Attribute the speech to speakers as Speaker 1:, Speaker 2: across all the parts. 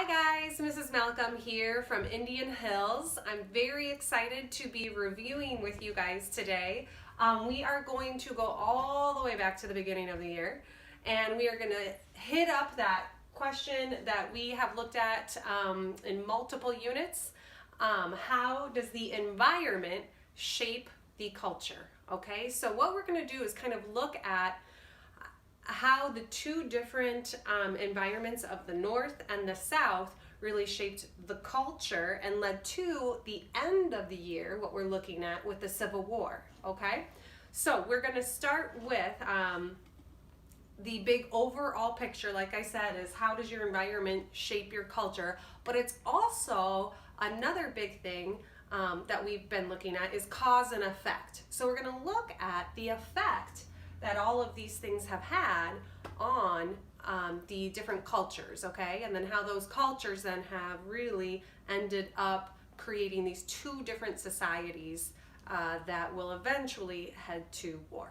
Speaker 1: guys, Mrs. Malcolm here from Indian Hills. I'm very excited to be reviewing with you guys today. We are going to go all the way back to the beginning of the year, and we are going to hit up that question that we have looked at in multiple units. How does the environment shape the culture? Okay, so what we're going to do is kind of look at how the two different environments of the North and the South really shaped the culture and led to the end of the year, what we're looking at with the Civil War, okay? So we're gonna start with the big overall picture, like I said, is how does your environment shape your culture, but it's also another big thing that we've been looking at is cause and effect. So we're gonna look at the effect that all of these things have had on the different cultures, okay? And then how those cultures then have really ended up creating these two different societies that will eventually head to war.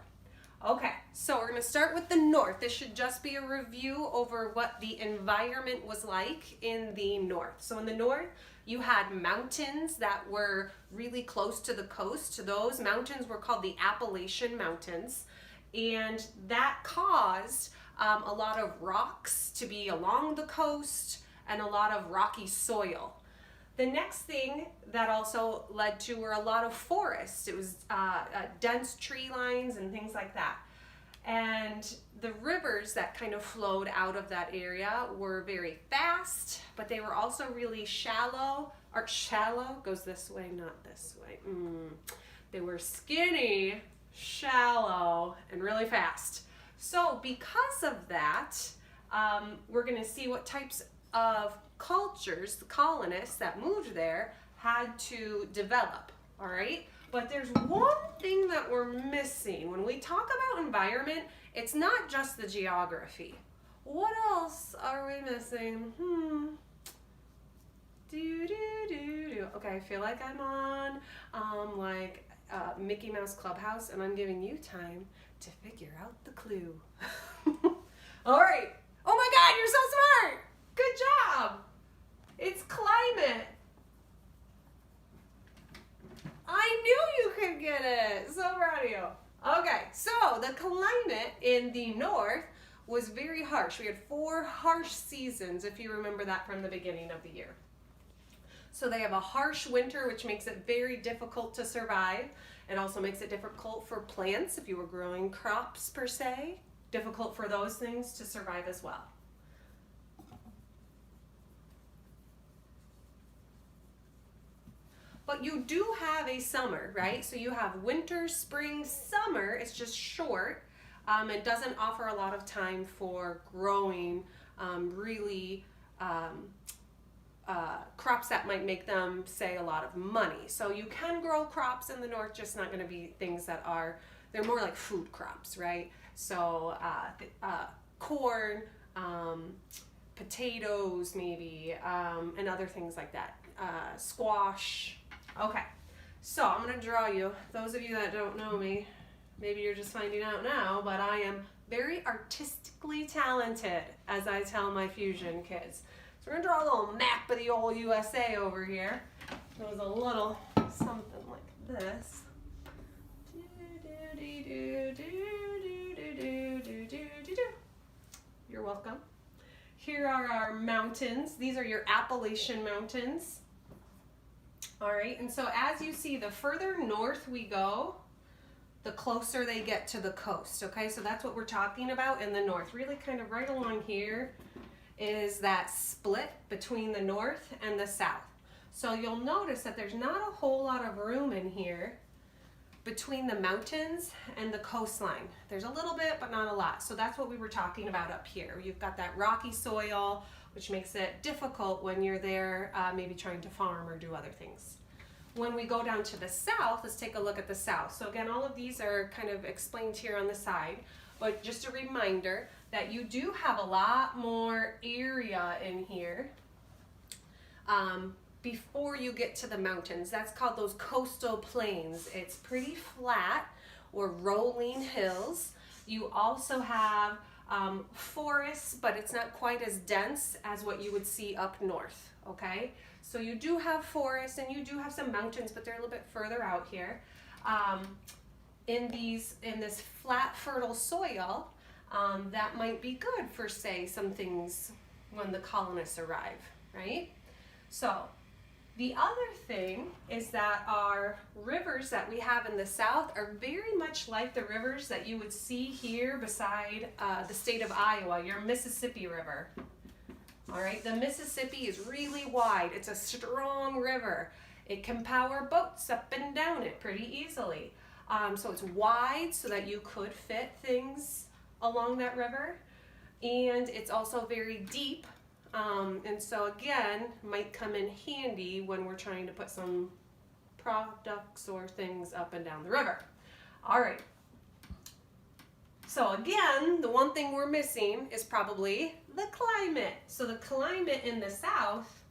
Speaker 1: Okay, so we're gonna start with the North. This should just be a review over what the environment was like in the North. So in the North, you had mountains that were really close to the coast. Those mountains were called the Appalachian Mountains. And that caused a lot of rocks to be along the coast and a lot of rocky soil. The next thing that also led to were a lot of forests. It was dense tree lines and things like that. And the rivers that kind of flowed out of that area were very fast, but they were also really shallow. Or shallow goes this way, not this way. They were skinny, shallow, and really fast. So because of that, we're going to see what types of cultures the colonists that moved there had to develop, all right? But there's one thing that we're missing. When we talk about environment, it's not just the geography. What else are we missing? Okay, I feel like I'm on Mickey Mouse Clubhouse, and I'm giving you time to figure out the clue. All right. Oh my God, you're so smart. Good job. It's climate. I knew you could get it. So proud of you. Okay, so the climate in the North was very harsh. We had 4 harsh seasons, if you remember that from the beginning of the year. So they have a harsh winter, which makes it very difficult to survive. It also makes it difficult for plants, if you were growing crops per se, difficult for those things to survive as well. But you do have a summer, right? So you have winter, spring, summer. It's just short. It doesn't offer a lot of time for growing crops that might make them, say, a lot of money. So you can grow crops in the North, just not going to be things that are, they're more like food crops, right? So corn, potatoes maybe, and other things like that. Squash. Okay, so I'm going to draw you. Those of you that don't know me, maybe you're just finding out now, but I am very artistically talented, as I tell my fusion kids. So we're going to draw a little map of the old USA over here. It was a little something like this. You're welcome. Here are our mountains. These are your Appalachian Mountains. All right, and so as you see, the further north we go, the closer they get to the coast, okay? So that's what we're talking about in the North. Really kind of right along here is that split between the North and the South. So you'll notice that there's not a whole lot of room in here between the mountains and the coastline. There's a little bit, but not a lot. So that's what we were talking about up here. You've got that rocky soil, which makes it difficult when you're there maybe trying to farm or do other things. When we go down to the South, let's take a look at the South. So again, all of these are kind of explained here on the side, but just a reminder that you do have a lot more area in here before you get to the mountains. That's called those coastal plains. It's pretty flat or rolling hills. You also have forests, but it's not quite as dense as what you would see up north, okay? So you do have forests and you do have some mountains, but they're a little bit further out here. In this flat, fertile soil, that might be good for, say, some things when the colonists arrive, right? So the other thing is that our rivers that we have in the south are very much like the rivers that you would see here beside the state of Iowa, your Mississippi River. All right, the Mississippi is really wide. It's a strong river. It can power boats up and down it pretty easily. So it's wide so that you could fit things along that river. And it's also very deep. And so again, might come in handy when we're trying to put some products or things up and down the river. All right. So again, the one thing we're missing is probably the climate. So the climate in the south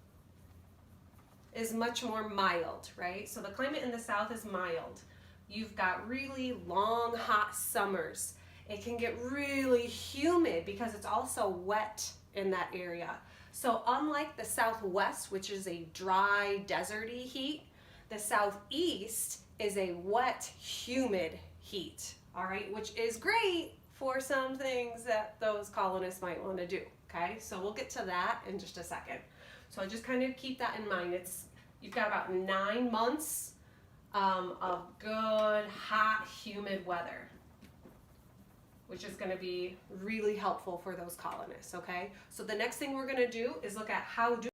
Speaker 1: is much more mild, right? So the climate in the south is mild. You've got really long, hot summers. It can get really humid because it's also wet in that area. So unlike the southwest, which is a dry, deserty heat, the southeast is a wet, humid heat, all right, which is great for some things that those colonists might want to do, okay? So we'll get to that in just a second. So just kind of keep that in mind. You've got about 9 months of good, hot, humid weather, which is going to be really helpful for those colonists, okay? So the next thing we're going to do is look at how do